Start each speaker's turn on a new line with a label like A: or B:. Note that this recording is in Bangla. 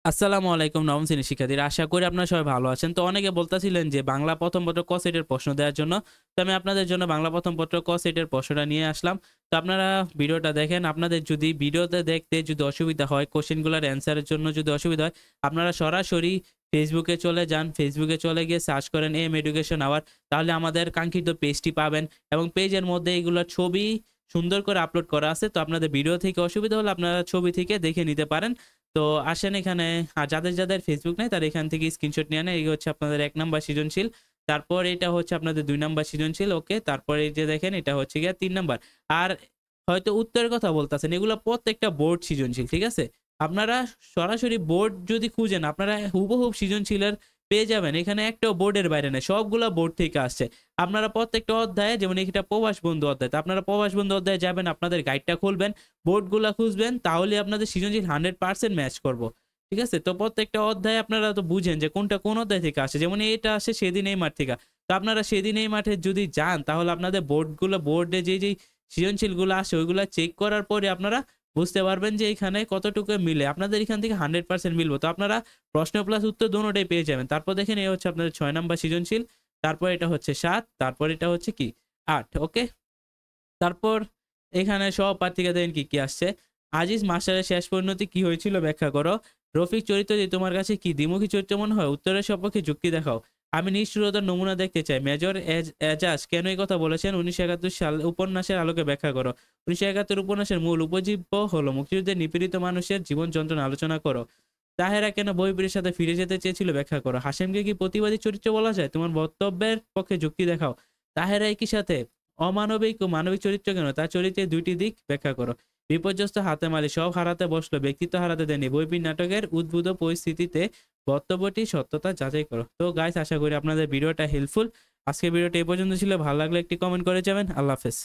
A: আসসালামু আলাইকুম নবম শ্রেণীর শিক্ষার্থীরা, আশা করি আপনারা সবাই ভালো আছেন। তো অনেকে বলতেছিলেন যে বাংলা প্রথম পত্র ক সেটের প্রশ্ন দেওয়ার জন্য। তো আমি আপনাদের জন্য বাংলা প্রথম পত্র ক সেটের প্রশ্নটা নিয়ে আসলাম। তো আপনারা ভিডিওটা দেখেন। আপনাদের যদি ভিডিওতে দেখতে যদি অসুবিধা হয়, কোশ্চেনগুলোর অ্যান্সারের জন্য যদি অসুবিধা হয়, আপনারা সরাসরি ফেসবুকে চলে যান। ফেসবুকে চলে গিয়ে সার্চ করেন এম এডুকেশন আওয়ার। তাহলে আমাদের কাঙ্ক্ষিত পেজটি পাবেন এবং পেজের মধ্যে এগুলোর ছবি সুন্দর করে আপলোড করা আছে। তো আপনাদের ভিডিও থেকে অসুবিধা হলে আপনারা ছবি থেকে দেখে নিতে পারেন। তো আসেন এখানে। আর যাদের ফেসবুক নাই তারা এখান থেকে স্ক্রিনশট নিয়ে নেন। এই হচ্ছে আপনাদের ১ নাম্বার সৃজনশীল। তারপর এটা হচ্ছে আপনাদের ২ নাম্বার সৃজনশীল। ওকে। তারপর এই যে দেখেন এটা হচ্ছে গিয়ে ৩ নাম্বার। আর হয়তো উত্তরের কথা বলতেছেন, এগুলো প্রত্যেকটা বোর্ড সৃজনশীল। ঠিক আছে? আপনারা সরাসরি বোর্ড যদি খুঁজেন আপনারা হুবহুব সৃজনশীলের পেয়ে যাবেন। এখানে একটাও বোর্ডের বাইরে নাই। সবগুলা বোর্ড থেকে আসছে। আপনারা প্রত্যেকটা অধ্যায়ে যেমন এটা প্রবাস বন্ধু অধ্যায়। তো আপনারা প্রবাস বন্ধু অধ্যায়ে যাবেন, আপনাদের গাইডটা খুলবেন, বোর্ডগুলা খুঁজবেন, তাহলে আপনাদের সৃজনশীল 100% ম্যাচ করব। ঠিক আছে? তো প্রত্যেকটা অধ্যায়ে আপনারা তো বুঝেন যে কোনটা কোন অধ্যায় থেকে আসে। যেমন এটা আসে সেদিন এই মাঠ থেকে। তো আপনারা সেদিন এই মাঠে যদি যান তাহলে আপনাদের বোর্ডে যেই সৃজনশীলগুলো আসে ওইগুলা চেক করার পরে আপনারা বুঝতে পারবেন যে এখানে কতটুকু মিলে। আপনাদের এখান থেকে 100% মিলবে। তো আপনারা প্রশ্ন প্লাস উত্তর দোনোটাই পেয়ে যাবেন। তারপর দেখেন এই হচ্ছে আপনাদের ৬ নাম্বার সৃজনশীল। তারপর এটা হচ্ছে ৭, তারপর এটা হচ্ছে কি ৮। ওকে? তারপর এখানে সহপাঠীকা দেখেন কি আসছে। আজিজ মাস্টারের শেষ পরিণতি কি হয়েছিল ব্যাখ্যা করো। রফিক চরিত্রটি তোমার কাছে কি দ্বিমুখী চরিত্র মনে হয়? উত্তরের সপক্ষে যুক্তি দেখাও। আমি নিষ্ঠুরতার নমুনা দেখতে চাই। মেজর এজাজ কেন এই কথা বলেছেন? ১৯৭১ সাল উপন্যাসের আলোকে ব্যাখ্যা করো। ১৯৭১ উপন্যাসের মূল উপজীব্য হলো মুক্তিযুদ্ধে নিপীড়িত মানুষের জীবন যন্ত্রণা আলোচনা করো। তাহেরা কেন বহিবীরের সাথে ফিরে যেতে চেয়েছিল ব্যাখ্যা করো। হাশেমকে কি প্রতিবাদী চরিত্র বলা যায়? তোমার বক্তব্যের পক্ষে যুক্তি দেখাও। তাহেরা একই সাথে অমানবিক ও মানবিক চরিত্র কেন? তার চরিত্রের ২ টি দিক ব্যাখ্যা করো। বিপর্যস্ত হাতেম আলী সব হারাতে বসলো, ব্যক্তিত্ব হারাতে দেয়নি। বইপির নাটকের উদ্ভূত পরিস্থিতিতে বক্তব্যটি সত্যতা যাচাই করো। তো গাইস, আশা করি আপনাদের ভিডিওটা হেল্পফুল। আজকের ভিডিওটা এই পর্যন্ত ছিল। ভালো লাগলে একটি কমেন্ট করে যাবেন। আল্লাহ হাফেজ।